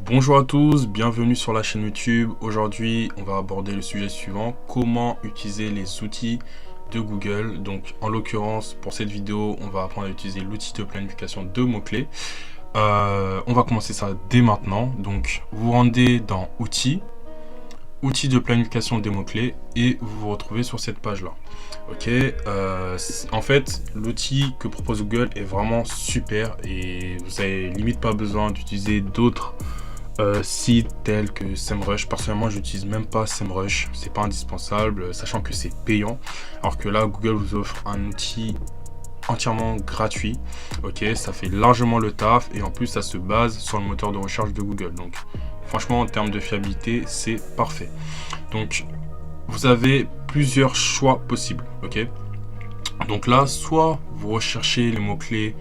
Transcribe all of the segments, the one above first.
Bonjour à tous, bienvenue sur la chaîne YouTube. Aujourd'hui, on va aborder le sujet suivant, comment utiliser les outils de Google. Donc, en l'occurrence, pour cette vidéo, on va apprendre à utiliser l'outil de planification de mots-clés. On va commencer ça dès maintenant. Donc, vous rendez dans Outils, Outils de planification des mots-clés et vous vous retrouvez sur cette page-là. Ok, en fait, l'outil que propose Google est vraiment super et vous avez limite pas besoin d'utiliser d'autres sites tels que SEMrush. Personnellement, j'utilise même pas SEMrush, c'est pas indispensable, sachant que c'est payant. Alors que là, Google vous offre un outil entièrement gratuit. Ok, ça fait largement le taf et en plus, ça se base sur le moteur de recherche de Google. Donc, franchement, en termes de fiabilité, c'est parfait. Donc, vous avez plusieurs choix possibles. Ok, donc là, soit vous recherchez les mots-clés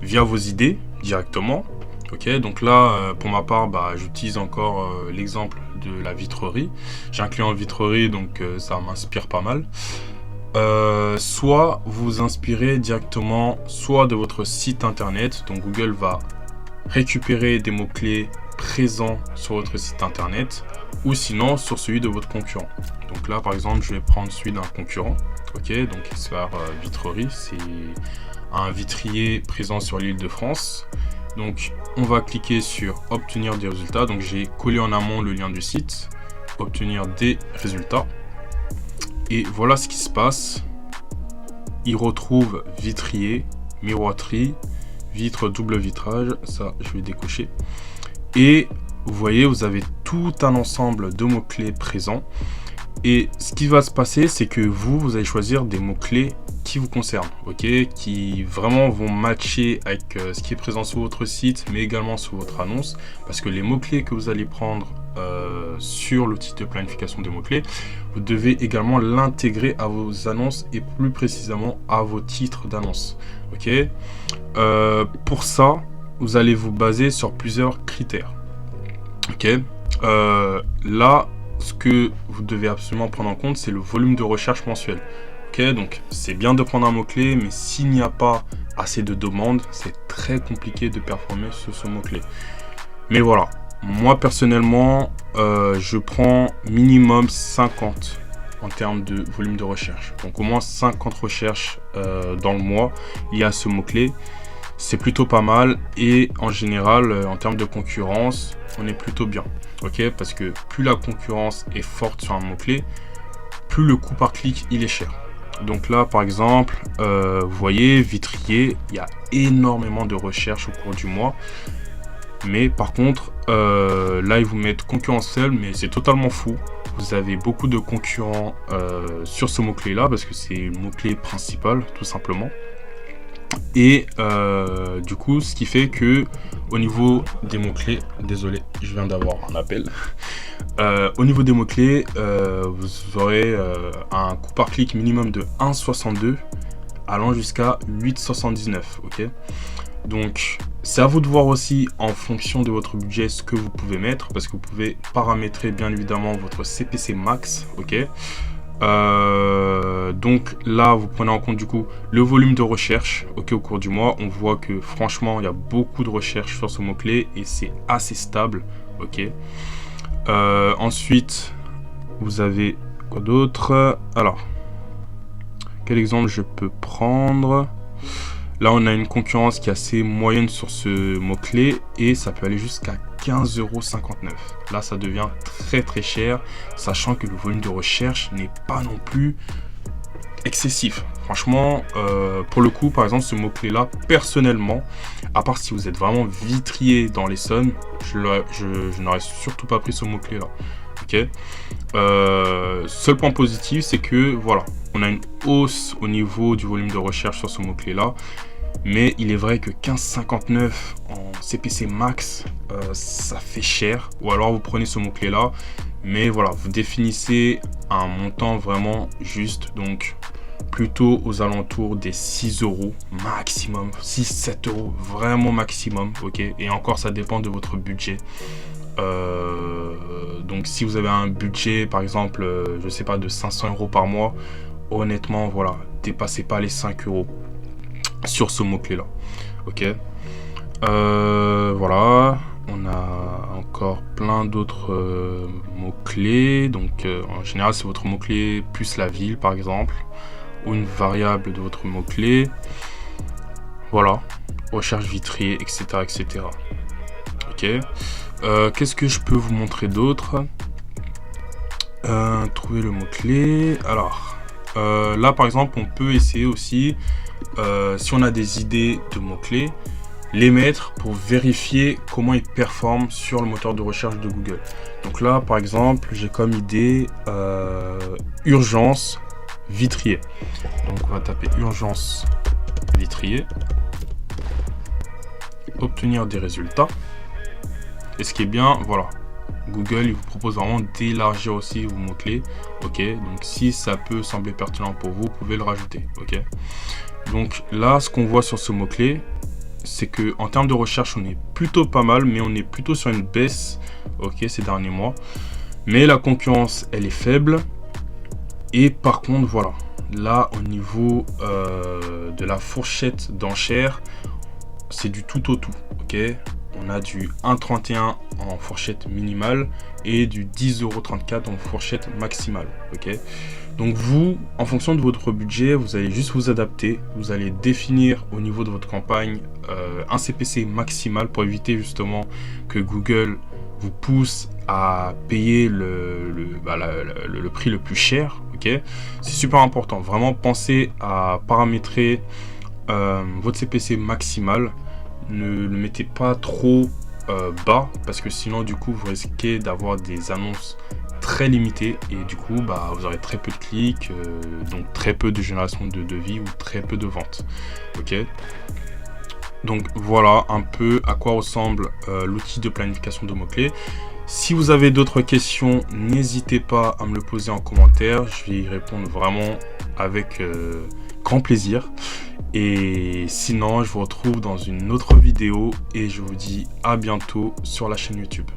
via vos idées directement. Ok, donc là, pour ma part, j'utilise encore l'exemple de la vitrerie. J'ai un client en vitrerie, donc ça m'inspire pas mal. Soit vous vous inspirez directement, soit de votre site internet. Donc Google va récupérer des mots-clés présents sur votre site internet, ou sinon sur celui de votre concurrent. Donc là, par exemple, je vais prendre celui d'un concurrent. Ok, donc Expert Vitrerie, c'est un vitrier présent sur l'île de France. Donc, on va cliquer sur obtenir des résultats. Donc, j'ai collé en amont le lien du site, obtenir des résultats. Et voilà ce qui se passe. Il retrouve vitrier, miroiterie, vitre double vitrage. Ça, je vais décocher. Et vous voyez, vous avez tout un ensemble de mots-clés présents. Et ce qui va se passer, c'est que vous allez choisir des mots-clés qui vous concernent, ok, qui vraiment vont matcher avec ce qui est présent sur votre site, mais également sur votre annonce, parce que les mots-clés que vous allez prendre sur l'outil de planification des mots-clés, vous devez également l'intégrer à vos annonces et plus précisément à vos titres d'annonce, ok. Pour ça, vous allez vous baser sur plusieurs critères, ok. Là, ce que vous devez absolument prendre en compte, c'est le volume de recherche mensuel. Ok, donc c'est bien de prendre un mot-clé, mais s'il n'y a pas assez de demandes, c'est très compliqué de performer sur ce mot-clé. Mais voilà, moi personnellement, je prends minimum 50 en termes de volume de recherche. Donc au moins 50 recherches dans le mois liées à ce mot-clé. C'est plutôt pas mal et en général, en termes de concurrence, on est plutôt bien. Ok, parce que plus la concurrence est forte sur un mot-clé, plus le coût par clic il est cher. Donc là, par exemple, vous voyez, vitrier, il y a énormément de recherches au cours du mois. Mais par contre, là, ils vous mettent concurrentiel, mais c'est totalement fou. Vous avez beaucoup de concurrents sur ce mot-clé-là, parce que c'est le mot-clé principal, tout simplement. Et du coup, ce qui fait que au niveau des mots-clés, désolé, je viens d'avoir un appel. Au niveau des mots-clés, vous aurez un coût par clic minimum de 1,62 allant jusqu'à 8,79. Ok. Donc, c'est à vous de voir aussi en fonction de votre budget ce que vous pouvez mettre, parce que vous pouvez paramétrer bien évidemment votre CPC max. Ok. Donc là, vous prenez en compte du coup le volume de recherche. Ok, au cours du mois, on voit que franchement, il y a beaucoup de recherches sur ce mot-clé et c'est assez stable. Ok. Ensuite, vous avez quoi d'autre? Alors, quel exemple je peux prendre? Là, on a une concurrence qui est assez moyenne sur ce mot-clé et ça peut aller jusqu'à 15,59 €. Là, ça devient très très cher, sachant que le volume de recherche n'est pas non plus excessif. Franchement, pour le coup, par exemple, ce mot-clé-là, personnellement, à part si vous êtes vraiment vitrier dans l'Essonne, je n'aurais surtout pas pris ce mot-clé-là. Ok. Seul point positif, c'est que voilà, on a une hausse au niveau du volume de recherche sur ce mot-clé-là. Mais il est vrai que 15,59 € en CPC max, ça fait cher. Ou alors vous prenez ce mot-clé-là. Mais voilà, vous définissez un montant vraiment juste. Donc plutôt aux alentours des 6 € maximum. 6-7 € vraiment maximum. Ok. Et encore, ça dépend de votre budget. Donc si vous avez un budget par exemple je sais pas de 500 € par mois, honnêtement voilà, dépassez pas les 5 € sur ce mot clé là. Ok. Voilà, on a encore plein d'autres mots-clés. Donc en général, c'est votre mot-clé plus la ville par exemple, ou une variable de votre mot-clé. Voilà, recherche vitrier, etc. etc. Ok. Qu'est-ce que je peux vous montrer d'autre? Trouver le mot-clé. Alors, là par exemple, on peut essayer aussi, si on a des idées de mots-clés, les mettre pour vérifier comment ils performent sur le moteur de recherche de Google. Donc là, par exemple, j'ai comme idée urgence vitrier. Donc on va taper urgence vitrier, obtenir des résultats. Et ce qui est bien, voilà, Google il vous propose vraiment d'élargir aussi vos mots-clés. Ok, donc si ça peut sembler pertinent pour vous, vous pouvez le rajouter. Ok, donc là, ce qu'on voit sur ce mot-clé, c'est que en termes de recherche, on est plutôt pas mal, mais on est plutôt sur une baisse, ok, ces derniers mois. Mais la concurrence, elle est faible. Et par contre, voilà, là, au niveau de la fourchette d'enchères, c'est du tout au tout, ok. On a du 1,31 en fourchette minimale et du 10,34 € en fourchette maximale, ok. Donc vous, en fonction de votre budget, vous allez juste vous adapter. Vous allez définir au niveau de votre campagne un CPC maximal pour éviter justement que Google vous pousse à payer le prix le plus cher, ok. C'est super important. Vraiment, pensez à paramétrer votre CPC maximal. Ne le mettez pas trop bas parce que sinon du coup vous risquez d'avoir des annonces très limitées et du coup vous aurez très peu de clics, donc très peu de génération de devis ou très peu de ventes. Ok, donc voilà un peu à quoi ressemble l'outil de planification de mots-clés. Si vous avez d'autres questions, n'hésitez pas à me le poser en commentaire, je vais y répondre vraiment avec grand plaisir. Et sinon, je vous retrouve dans une autre vidéo et je vous dis à bientôt sur la chaîne YouTube.